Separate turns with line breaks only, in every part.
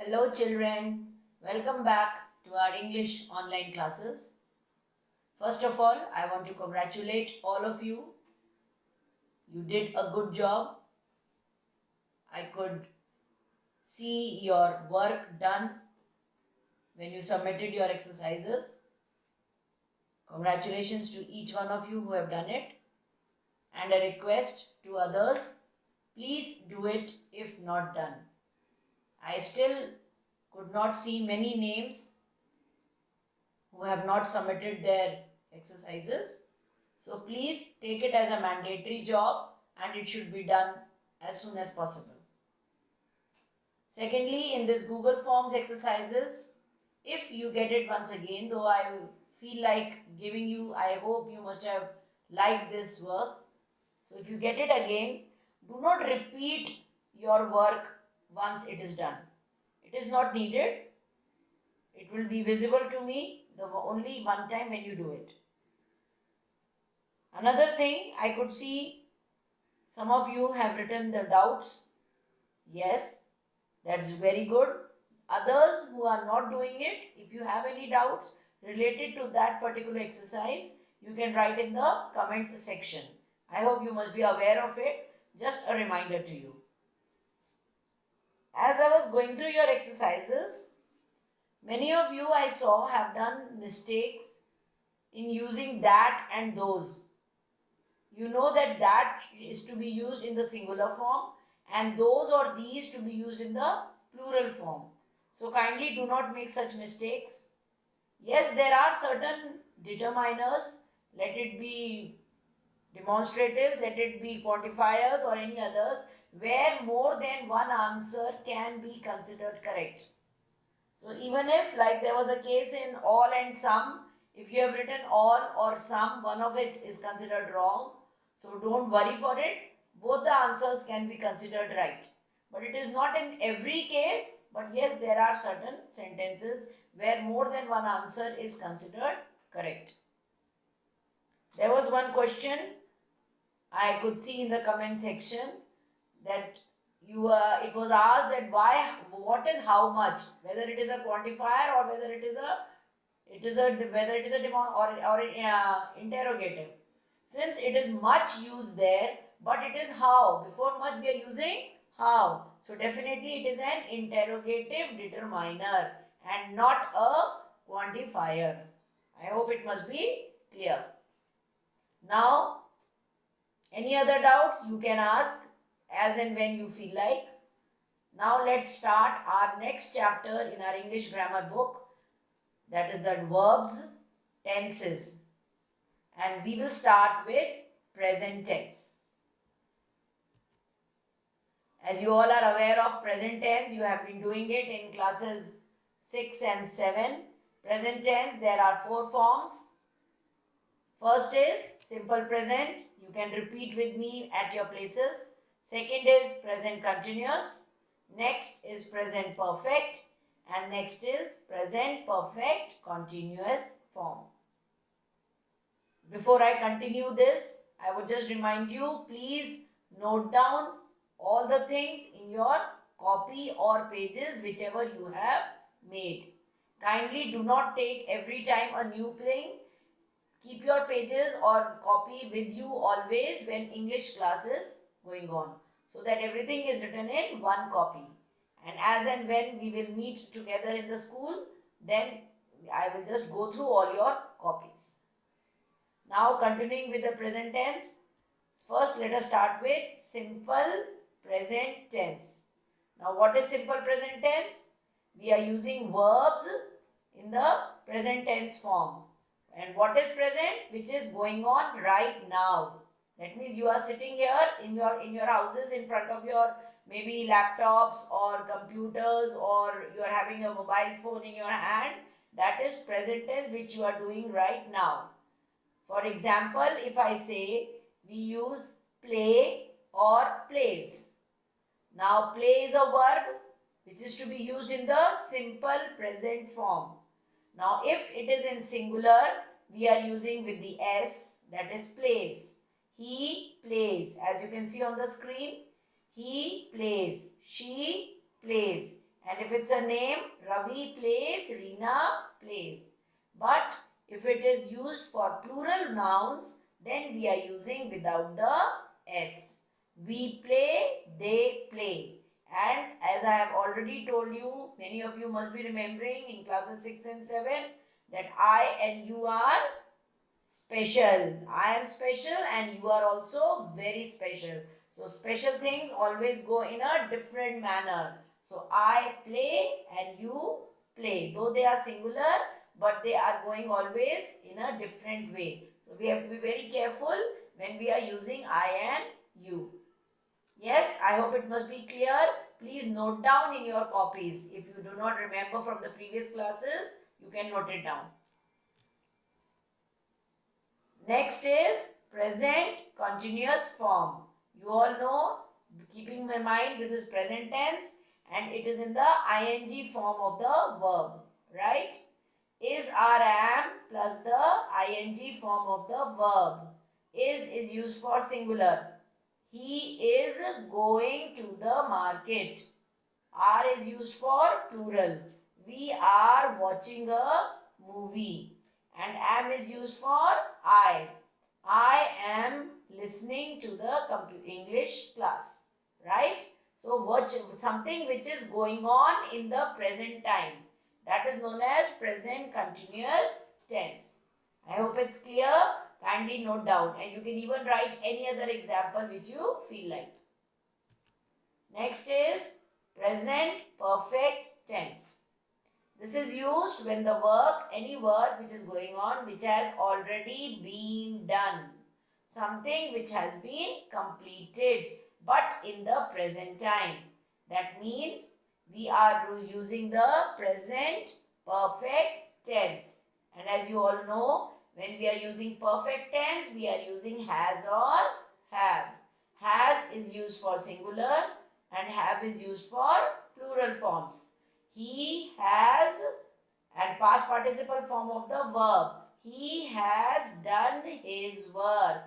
Hello children, welcome back to our English online classes. First of all, I want to congratulate all of you. You did a good job. I could see your work done when you submitted your exercises. Congratulations to each one of you who have done it. And a request to others, please do it if not done. I still could not see many names who have not submitted their exercises. So please take it as a mandatory job and it should be done as soon as possible. Secondly, in this Google Forms exercises, if you get it once again, though I feel like giving you, I hope you must have liked this work. So if you get it again, do not repeat your work once it is done. It is not needed. It will be visible to me the only one time when you do it. Another thing, I could see some of you have written the doubts. Yes, that's very good. Others who are not doing it, if you have any doubts related to that particular exercise, you can write in the comments section. I hope you must be aware of it. Just a reminder to you. As I was going through your exercises, many of you I saw have done mistakes in using that and those. You know that is to be used in the singular form and those or these to be used in the plural form. So kindly do not make such mistakes. Yes, there are certain determiners, let it be demonstratives, let it be quantifiers or any others, where more than one answer can be considered correct. So even if, like there was a case in all and some, if you have written all or some, one of it is considered wrong. So don't worry for it. Both the answers can be considered right. But it is not in every case, but yes, there are certain sentences where more than one answer is considered correct. There was one question I could see in the comment section that it was asked that what is how much, whether it is a quantifier or whether it is a demo or interrogative. Since it is much used there, but it is how. Before much we are using how. So definitely it is an interrogative determiner and not a quantifier. I hope it must be clear. Now, any other doubts you can ask as and when you feel like. Now let's start our next chapter in our English grammar book, that is the verbs, tenses, and we will start with present tense. As you all are aware of present tense, you have been doing it in classes 6 and 7. Present tense, there are 4 forms. First is simple present. You can repeat with me at your places. Second is present continuous. Next is present perfect. And next is present perfect continuous form. Before I continue this, I would just remind you, please note down all the things in your copy or pages, whichever you have made. Kindly do not take every time a new thing. Keep your pages or copy with you always when English class is going on, so that everything is written in one copy. And as and when we will meet together in the school, then I will just go through all your copies. Now continuing with the present tense. First let us start with simple present tense. Now what is simple present tense? We are using verbs in the present tense form. And what is present? Which is going on right now. That means you are sitting here in your houses in front of your maybe laptops or computers, or you are having a mobile phone in your hand. That is present tense which you are doing right now. For example, if I say we use play or plays. Now play is a verb which is to be used in the simple present form. Now if it is in singular, we are using with the S, that is plays. He plays. As you can see on the screen, he plays, she plays. And if it's a name, Ravi plays, Reena plays. But if it is used for plural nouns, then we are using without the S. We play, they play. And as I have already told you, many of you must be remembering in classes 6 and 7 that I and you are special. I am special and you are also very special. So special things always go in a different manner. So I play and you play. Though they are singular, but they are going always in a different way. So we have to be very careful when we are using I and you. Yes, I hope it must be clear. Please note down in your copies. If you do not remember from the previous classes, you can note it down. Next is present continuous form. You all know, keeping in mind, this is present tense and it is in the ing form of the verb, right? Is or am plus the ing form of the verb. Is used for singular. He is going to the market. Are is used for plural. We are watching a movie. And am is used for I. I am listening to the English class. Right? So watch something which is going on in the present time. That is known as present continuous tense. I hope it's clear. Kindly note down. And you can even write any other example which you feel like. Next is present perfect tense. This is used when the work, any work which is going on, which has already been done. Something which has been completed, but in the present time. That means we are using the present perfect tense. And as you all know, when we are using perfect tense, we are using has or have. Has is used for singular and have is used for plural forms. He has, and past participle form of the verb. He has done his work.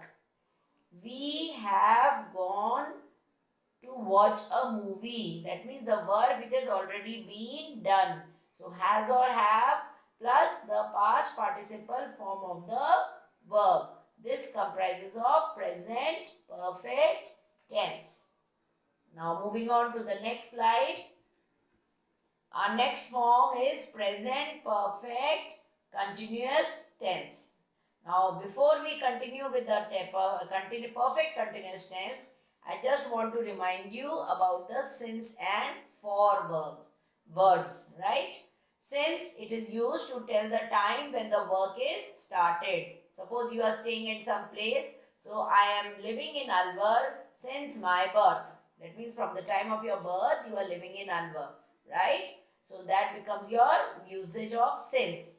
We have gone to watch a movie. That means the verb which has already been done. So has or have plus the past participle form of the verb. This comprises of present perfect tense. Now moving on to the next slide. Our next form is present perfect continuous tense. Now before we continue with the perfect continuous tense, I just want to remind you about the since and for words, right? Since it is used to tell the time when the work is started. Suppose you are staying in some place. So I am living in Alwar since my birth. That means from the time of your birth, you are living in Alwar, right? So that becomes your usage of since.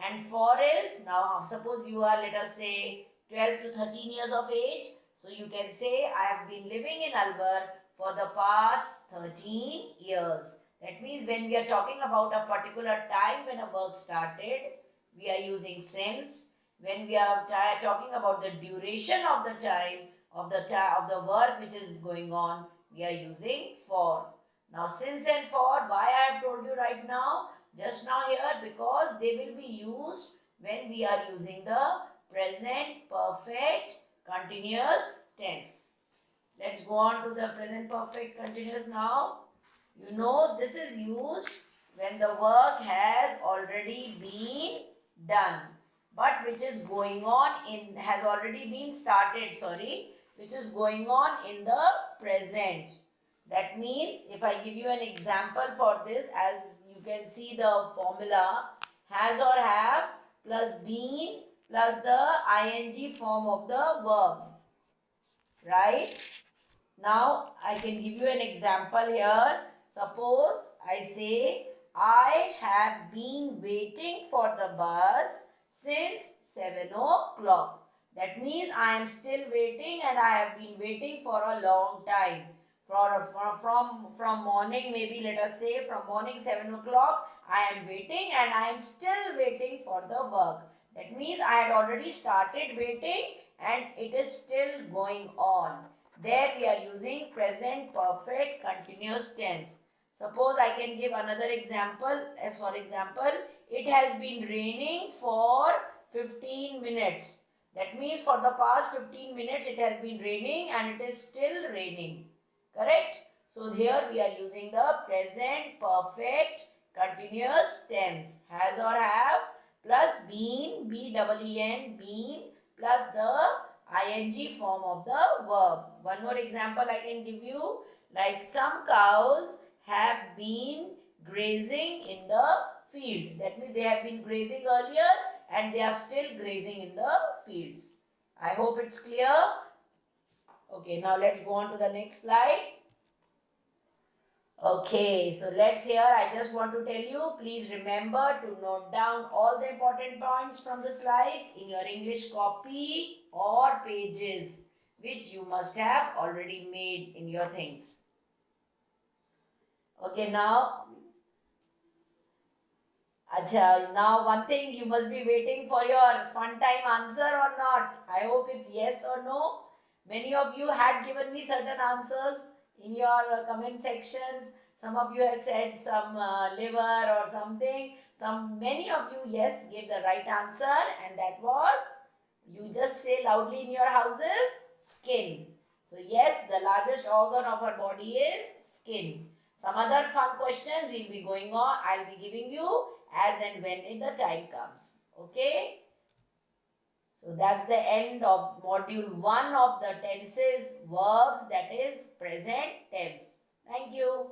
And for is, now suppose you are, let us say, 12 to 13 years of age. So you can say, I have been living in Alwar for the past 13 years. That means when we are talking about a particular time when a work started, we are using since. When we are talking about the duration of the time of the work which is going on, we are using for. Now since and for, why I have told you right now, just now here, because they will be used when we are using the present perfect continuous tense. Let's go on to the present perfect continuous now. You know this is used when the work has already been done, but which is going on has already been started, which is going on in the present. That means if I give you an example for this, as you can see the formula, has or have plus been plus the ing form of the verb, right? Now I can give you an example here. Suppose I say, I have been waiting for the bus since 7 o'clock. That means I am still waiting and I have been waiting for a long time. From morning, maybe let us say from morning 7 o'clock, I am waiting and I am still waiting for the work. That means I had already started waiting and it is still going on. There we are using present perfect continuous tense. Suppose I can give another example. For example, it has been raining for 15 minutes. That means for the past 15 minutes it has been raining and it is still raining. Correct? So here we are using the present perfect continuous tense. Has or have plus been, B-E-E-N, been plus the ing form of the verb. One more example I can give you. Like some cows have been grazing in the field. That means they have been grazing earlier and they are still grazing in the fields. I hope it's clear. Okay, now let's go on to the next slide. Okay, so let's hear. I just want to tell you, please remember to note down all the important points from the slides in your English copy or pages, which you must have already made in your things. Okay, now one thing, you must be waiting for your fun time answer or not. I hope it's yes or no. Many of you had given me certain answers in your comment sections. Some of you have said some liver or something. Many of you, yes, gave the right answer, and that was, you just say loudly in your houses, skin. So yes, the largest organ of our body is skin. Some other fun questions will be going on. I'll be giving you as and when the time comes. Okay. So that's the end of module 1 of the tenses, verbs, that is present tense. Thank you.